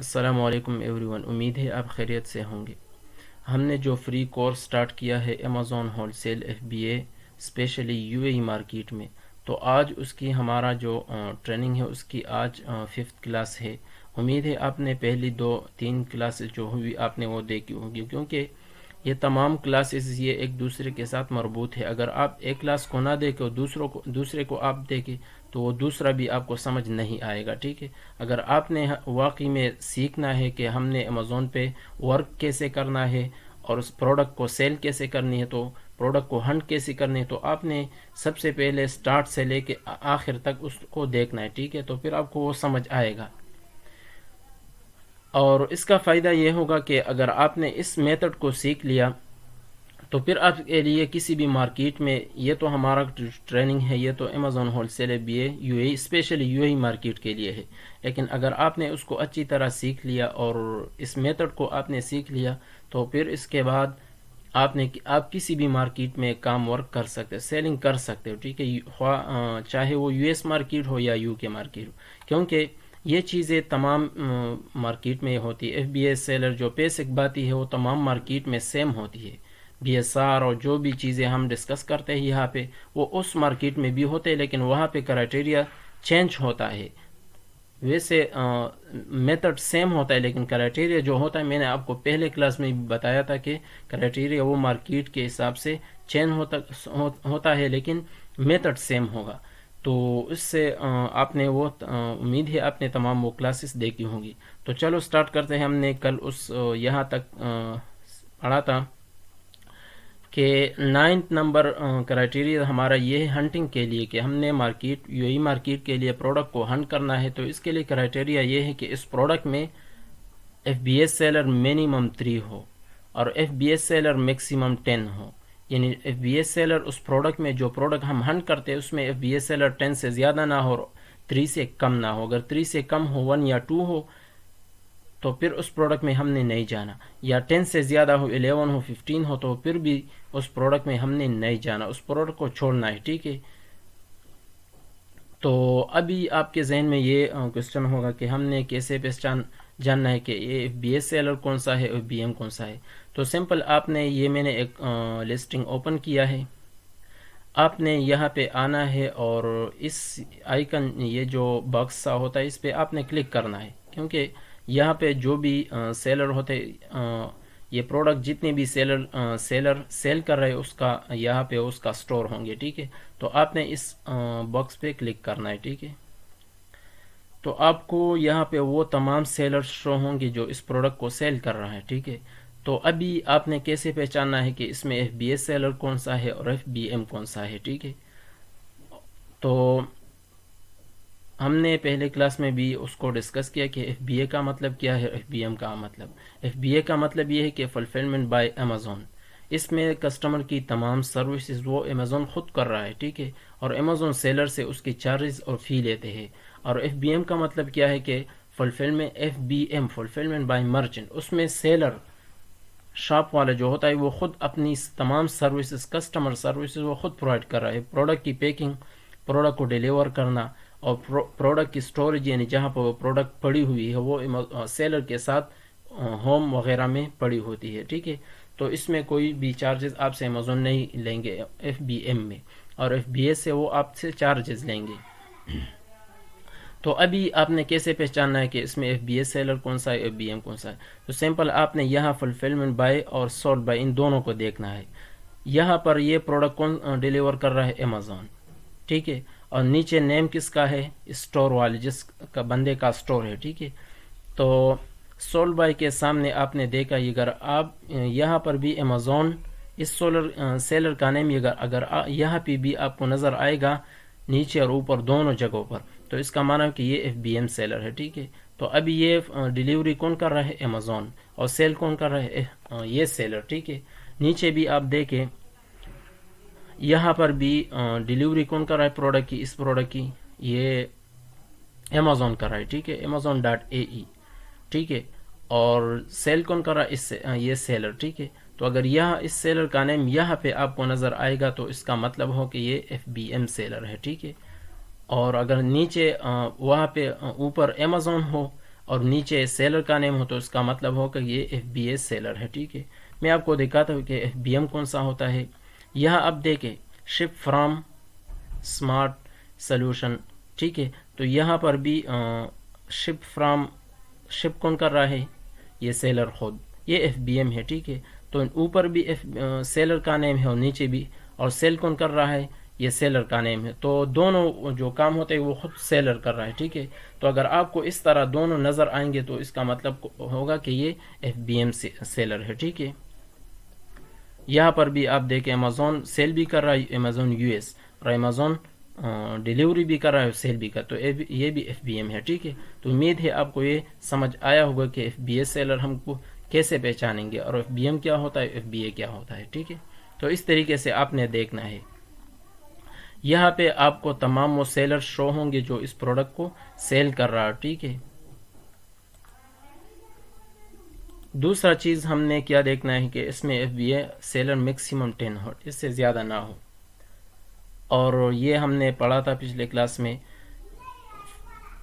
السلام علیکم every one, امید ہے آپ خیریت سے ہوں گے۔ ہم نے جو فری کورس سٹارٹ کیا ہے Amazon wholesale F B A specially U A E market میں، تو آج اس کی ہمارا جو ٹریننگ ہے اس کی آج 5th کلاس ہے۔ امید ہے آپ نے پہلی 2-3 کلاسز جو ہوئی آپ نے وہ دیکھی ہوگی، کیونکہ یہ تمام کلاسز یہ ایک دوسرے کے ساتھ مربوط ہے۔ اگر آپ ایک کلاس کو نہ دیکھیں اور دوسرے کو آپ دیکھیں تو وہ دوسرا بھی آپ کو سمجھ نہیں آئے گا، ٹھیک ہے۔ اگر آپ نے واقعی میں سیکھنا ہے کہ ہم نے امیزون پہ ورک کیسے کرنا ہے اور اس پروڈکٹ کو سیل کیسے کرنی ہے، تو پروڈکٹ کو ہنٹ کیسے کرنی ہے، تو آپ نے سب سے پہلے سٹارٹ سے لے کے آخر تک اس کو دیکھنا ہے، ٹھیک ہے۔ تو پھر آپ کو وہ سمجھ آئے گا، اور اس کا فائدہ یہ ہوگا کہ اگر آپ نے اس میتھڈ کو سیکھ لیا تو پھر آپ کے لیے کسی بھی مارکیٹ میں، یہ تو ہمارا ٹریننگ ہے، یہ تو Amazon wholesale B A U A specially U A market کے لیے ہے، لیکن اگر آپ نے اس کو اچھی طرح سیکھ لیا اور اس میتھڈ کو آپ نے سیکھ لیا تو پھر اس کے بعد آپ کسی بھی مارکیٹ میں کام ورک کر سکتے، سیلنگ کر سکتے ہو، ٹھیک ہے، چاہے وہ یو ایس مارکیٹ ہو یا یو کے مارکیٹ ہو، کیونکہ یہ چیزیں تمام مارکیٹ میں ہوتی ہے۔ ایف بی اے سیلر جو بیسک باتیں ہے وہ تمام مارکیٹ میں سیم ہوتی ہے۔ بی ایس آر اور جو بھی چیزیں ہم ڈسکس کرتے ہیں یہاں پہ وہ اس مارکیٹ میں بھی ہوتے ہیں، لیکن وہاں پہ کرائٹیریا چینج ہوتا ہے۔ ویسے میتھڈ سیم ہوتا ہے، لیکن کرائٹیریا جو ہوتا ہے، میں نے آپ کو پہلے کلاس میں بھی بتایا تھا کہ کرائٹیریا وہ مارکیٹ کے حساب سے چینج ہوتا ہے، لیکن میتھڈ سیم ہوگا۔ تو اس سے آپ نے وہ امید ہے آپ نے تمام وہ کلاسز دیکھی ہوں گی۔ تو چلو سٹارٹ کرتے ہیں۔ ہم نے کل یہاں تک پڑھا تھا کہ 9th نمبر کرائٹیریا ہمارا یہ ہے ہنٹنگ کے لیے، کہ ہم نے یو ای مارکیٹ کے لیے پروڈکٹ کو ہنٹ کرنا ہے، تو اس کے لیے کرائٹیریا یہ ہے کہ اس پروڈکٹ میں F B S seller minimum 3 ہو اور F B S seller maximum 10 ہو، یعنی ایف بی ایس سیلر اس پروڈکٹ میں، جو پروڈکٹ ہم ہنٹ کرتے ہیں اس میں ایف بی ایس سیلر 10 سے زیادہ نہ ہو، 3 سے کم نہ ہو۔ اگر 3 سے کم ہو، 1 یا 2 ہو، تو پھر اس پروڈکٹ میں ہم نے نہیں جانا، یا 10 سے زیادہ ہو، 11 ہو، 15 ہو، تو پھر بھی اس پروڈکٹ میں ہم نے نہیں جانا، اس پروڈکٹ کو چھوڑنا ہے، ٹھیک ہے۔ تو ابھی آپ کے ذہن میں یہ کوسچن ہوگا کہ ہم نے کیسے جاننا ہے کہ یہ ایف بی ایس سیلر کون سا ہے، ایف بی ایم کون سا ہے۔ تو سمپل، آپ نے میں نے ایک لسٹنگ اوپن کیا ہے، آپ نے یہاں پہ آنا ہے اور اس آئیکن، یہ جو باکس سا ہوتا ہے، اس پہ آپ نے کلک کرنا ہے، کیونکہ یہاں پہ جو بھی سیلر ہوتے، یہ پروڈکٹ جتنے بھی سیلر سیل کر رہے اس کا یہاں پہ اس کا سٹور ہوں گے، ٹھیک ہے۔ تو آپ نے اس باکس پہ کلک کرنا ہے، ٹھیک ہے۔ تو آپ کو یہاں پہ وہ تمام سیلر شو ہوں گے جو اس پروڈکٹ کو سیل کر رہا ہے، ٹھیک ہے۔ تو ابھی آپ نے کیسے پہچاننا ہے کہ اس میں ایف بی ایس سیلر کون سا ہے اور ایف بی ایم کون سا ہے، ٹھیک ہے۔ تو ہم نے پہلے کلاس میں بھی اس کو ڈسکس کیا کہ ایف بی اے کا مطلب کیا ہے، ایف بی ایم کا مطلب، ایف بی اے کا مطلب یہ ہے کہ فلفلمنٹ بائی امیزون۔ اس میں کسٹمر کی تمام سروسز وہ امیزون خود کر رہا ہے، ٹھیک ہے، اور امیزون سیلر سے اس کی چارجز اور فی لیتے ہیں۔ اور ایف بی ایم کا مطلب کیا ہے کہ فلفلمنٹ بائی مرچنٹ، اس میں سیلر شاپ والا جو ہوتا ہے وہ خود اپنی تمام سروسز، کسٹمر سروسز وہ خود پرووائڈ کر رہا ہے، پروڈکٹ کی پیکنگ، پروڈکٹ کو ڈیلیور کرنا، اور پروڈکٹ کی سٹوریج، یعنی جہاں پر وہ پروڈکٹ پڑی ہوئی ہے وہ سیلر کے ساتھ ہوم وغیرہ میں پڑی ہوتی ہے، ٹھیک ہے۔ تو اس میں کوئی بھی چارجز آپ سے امیزون نہیں لیں گے ایف بی ایم میں، اور ایف بی ایس سے وہ آپ سے چارجز لیں گے۔ تو ابھی آپ نے کیسے پہچاننا ہے کہ اس میں ایف بی ایس سیلر کون سا ہے، ایف بی ایم کون سا ہے؟ تو سمپل، آپ نے یہاں فلفلمنٹ بائی اور سولڈ بائی ان دونوں کو دیکھنا ہے۔ یہاں پر یہ پروڈکٹ کون ڈیلیور کر رہا ہے، امیزون، ٹھیک ہے، اور نیچے نیم کس کا ہے، اسٹور والے، جس کا بندے کا اسٹور ہے، ٹھیک ہے۔ تو سولڈ بائی کے سامنے آپ نے دیکھا، اگر آپ یہاں پر بھی امیزون، اس سیلر کا نیم اگر یہاں پہ بھی آپ کو نظر آئے گا، نیچے اور اوپر دونوں جگہوں پر، تو اس کا معنی ہے کہ یہ ایف بی ایم سیلر ہے، ٹھیک ہے۔ تو ابھی یہ ڈیلیوری کون کر رہا ہے، امیزون، اور سیل کون کر رہا ہے، یہ سیلر، ٹھیک ہے۔ نیچے بھی آپ دیکھیں، یہاں پر بھی ڈیلیوری کون کر رہا ہے پروڈکٹ کی، اس پروڈکٹ کی، یہ امیزون کر رہا ہے، ٹھیک ہے، amazon.ae، ٹھیک ہے، اور سیل کون کر رہا ہے، یہ سیلر، ٹھیک ہے۔ تو اگر یہاں اس سیلر کا نیم یہاں پہ آپ کو نظر آئے گا تو اس کا مطلب ہو کہ یہ ایف بی ایم سیلر ہے، ٹھیک ہے۔ اور اگر نیچے وہاں پہ اوپر امیزون ہو اور نیچے سیلر کا نیم ہو تو اس کا مطلب ہوگا کہ یہ ایف بی اے سیلر ہے. ٹھیک ہے, میں آپ کو دکھاتا ہوں کہ ایف بی ایم کون سا ہوتا ہے. یہاں آپ دیکھیں شپ فرام اسمارٹ سلوشن. ٹھیک ہے, تو یہاں پر بھی شپ کون کر رہا ہے, یہ سیلر خود, یہ ایف بی ایم ہے. ٹھیک ہے, تو اوپر بھی سیلر کا نیم ہے اور نیچے بھی, اور سیل کون کر رہا ہے, یہ سیلر کا نیم ہے. تو دونوں جو کام ہوتے ہیں وہ خود سیلر کر رہا ہے. ٹھیک ہے, تو اگر آپ کو اس طرح دونوں نظر آئیں گے تو اس کا مطلب ہوگا کہ یہ ایف بی ایم سیلر ہے. ٹھیک ہے, یہاں پر بھی آپ دیکھیں امیزون سیل بھی کر رہا ہے, امیزون یو ایس, اور امیزون ڈیلیوری بھی کر رہا ہے, سیل بھی کر, تو یہ بھی ایف بی ایم ہے. ٹھیک ہے, تو امید ہے آپ کو یہ سمجھ آیا ہوگا کہ ایف بی اے سیلر ہم کو کیسے پہچانیں گے, اور ایف بی ایم کیا ہوتا ہے, ایف بی اے کیا ہوتا ہے. ٹھیک ہے, تو اس طریقے سے آپ نے دیکھنا ہے. یہاں پہ آپ کو تمام وہ سیلر شو ہوں گے جو اس پروڈکٹ کو سیل کر رہا ہے. ٹھیک ہے, دوسرا چیز ہم نے کیا دیکھنا ہے کہ اس میں ایف بی اے سیلر میکسیمم 10 ہو, اس سے زیادہ نہ ہو, اور یہ ہم نے پڑھا تھا پچھلے کلاس میں.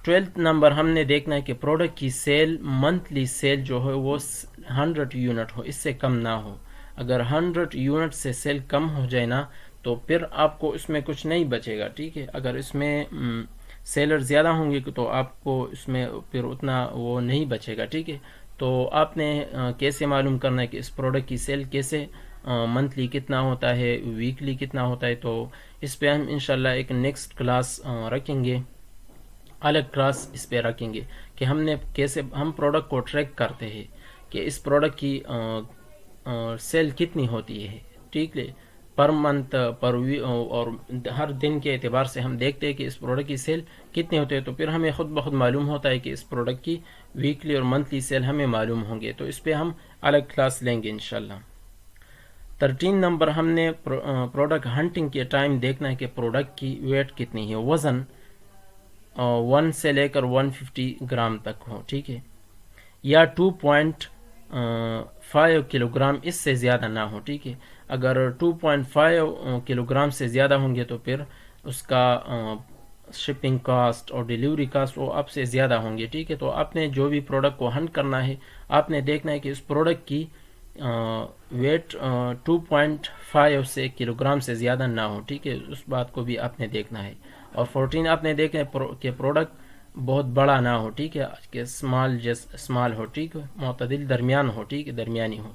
12 نمبر ہم نے دیکھنا ہے کہ پروڈکٹ کی سیل منتھلی سیل جو ہے وہ 100 یونٹ ہو, اس سے کم نہ ہو. اگر 100 یونٹ سے سیل کم ہو جائے نا تو پھر آپ کو اس میں کچھ نہیں بچے گا. ٹھیک ہے, اگر اس میں سیلر زیادہ ہوں گے تو آپ کو اس میں پھر اتنا وہ نہیں بچے گا. ٹھیک ہے, تو آپ نے کیسے معلوم کرنا ہے کہ اس پروڈکٹ کی سیل کیسے منتھلی کتنا ہوتا ہے, ویکلی کتنا ہوتا ہے, تو اس پہ ہم انشاءاللہ ایک نیکسٹ کلاس رکھیں گے, الگ کلاس اس پہ رکھیں گے کہ ہم نے کیسے ہم پروڈکٹ کو ٹریک کرتے ہیں کہ اس پروڈکٹ کی سیل کتنی ہوتی ہے. ٹھیک ہے, پر منتھ پر اور ہر دن کے اعتبار سے ہم دیکھتے ہیں کہ اس پروڈکٹ کی سیل کتنی ہوتی ہے, تو پھر ہمیں خود بخود معلوم ہوتا ہے کہ اس پروڈکٹ کی ویکلی اور منتھلی سیل ہمیں معلوم ہوں گے. تو اس پہ ہم الگ کلاس لیں گے انشاءاللہ. 13 نمبر ہم نے پروڈکٹ ہنٹنگ کے ٹائم دیکھنا ہے کہ پروڈکٹ کی ویٹ کتنی ہے, وزن 1 سے لے کر 150 گرام تک ہو. ٹھیک ہے, یا 2.5 کلو گرام اس سے زیادہ نہ ہو. ٹھیک ہے, اگر 2.5 کلو گرام سے زیادہ ہوں گے تو پھر اس کا شپنگ کاسٹ اور ڈیلیوری کاسٹ وہ آپ سے زیادہ ہوں گے. ٹھیک ہے, تو آپ نے جو بھی پروڈکٹ کو ہنٹ کرنا ہے آپ نے دیکھنا ہے کہ اس پروڈکٹ کی ویٹ 2.5 سے کلو گرام سے زیادہ نہ ہو. ٹھیک ہے, اس بات کو بھی آپ نے دیکھنا ہے. اور 14 آپ نے دیکھنا ہے کہ پروڈکٹ بہت بڑا نہ ہو. ٹھیک ہے, کہ اسمال ہو. ٹھیک ہے, معتدل درمیان ہو. ٹھیک ہے, درمیانی ہو.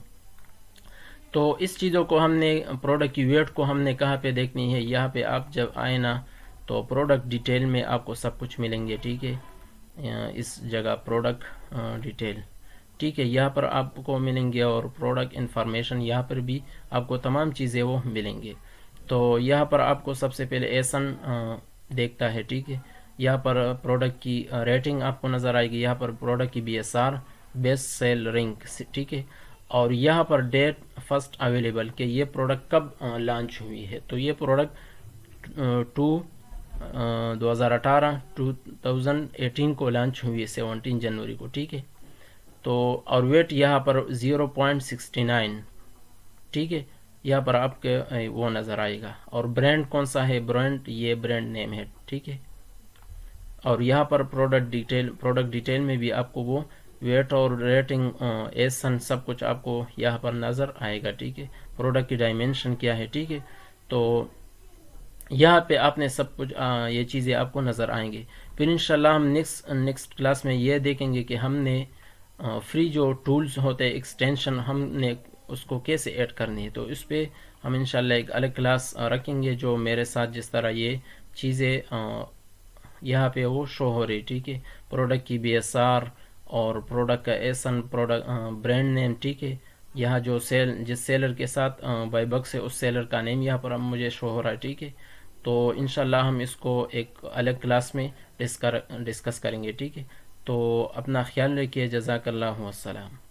تو اس چیزوں کو ہم نے پروڈکٹ کی ویٹ کو ہم نے کہاں پہ دیکھنی ہے, یہاں پہ آپ جب آئے نا تو پروڈکٹ ڈیٹیل میں آپ کو سب کچھ ملیں گے. ٹھیک ہے, اس جگہ پروڈکٹ ڈیٹیل. ٹھیک ہے, یہاں پر آپ کو ملیں گے, اور پروڈکٹ انفارمیشن یہاں پر بھی آپ کو تمام چیزیں وہ ملیں گے. تو یہاں پر آپ کو سب سے پہلے ایسن دیکھتا ہے. ٹھیک ہے, یہاں پر پروڈکٹ کی ریٹنگ آپ کو نظر آئے گی, یہاں پر پروڈکٹ کی B S R best sell rank. ٹھیک ہے, اور یہاں پر ڈیٹ فرسٹ اویلیبل کہ یہ پروڈکٹ کب لانچ ہوئی ہے, تو یہ پروڈکٹ 2018 کو لانچ ہوئی ہے, 17 جنوری کو. ٹھیک ہے, تو اور ویٹ یہاں پر 0.69. ٹھیک ہے, یہاں پر آپ کے وہ نظر آئے گا. اور برانڈ کون سا ہے, برانڈ یہ برانڈ نیم ہے. ٹھیک ہے, اور یہاں پر پروڈکٹ ڈیٹیل میں بھی آپ کو وہ ویٹ اور ریٹنگ ایسن سب کچھ آپ کو یہاں پر نظر آئے گا. ٹھیک ہے, پروڈکٹ کی ڈائمینشن کیا ہے. ٹھیک ہے, تو یہاں پہ آپ نے سب کچھ یہ چیزیں آپ کو نظر آئیں گے. پھر انشاءاللہ ہم نیکسٹ کلاس میں یہ دیکھیں گے کہ ہم نے فری جو ٹولز ہوتے ہیں ایکسٹینشن ہم نے اس کو کیسے ایڈ کرنی ہے. تو اس پہ ہم انشاءاللہ ایک الگ کلاس رکھیں گے جو میرے ساتھ جس طرح یہ چیزیں یہاں پہ وہ شو ہو رہی. ٹھیک ہے, پروڈکٹ کی بی ایس آر اور پروڈکٹ کا ایسن, پروڈکٹ برانڈ نیم. ٹھیک ہے, یہاں جو جس سیلر کے ساتھ بائی بکس ہے اس سیلر کا نیم یہاں پر مجھے شو ہو رہا ہے. ٹھیک ہے, تو انشاءاللہ ہم اس کو ایک الگ کلاس میں ڈسکس کریں گے. ٹھیک ہے, تو اپنا خیال رکھیے. جزاک اللہ, السلام.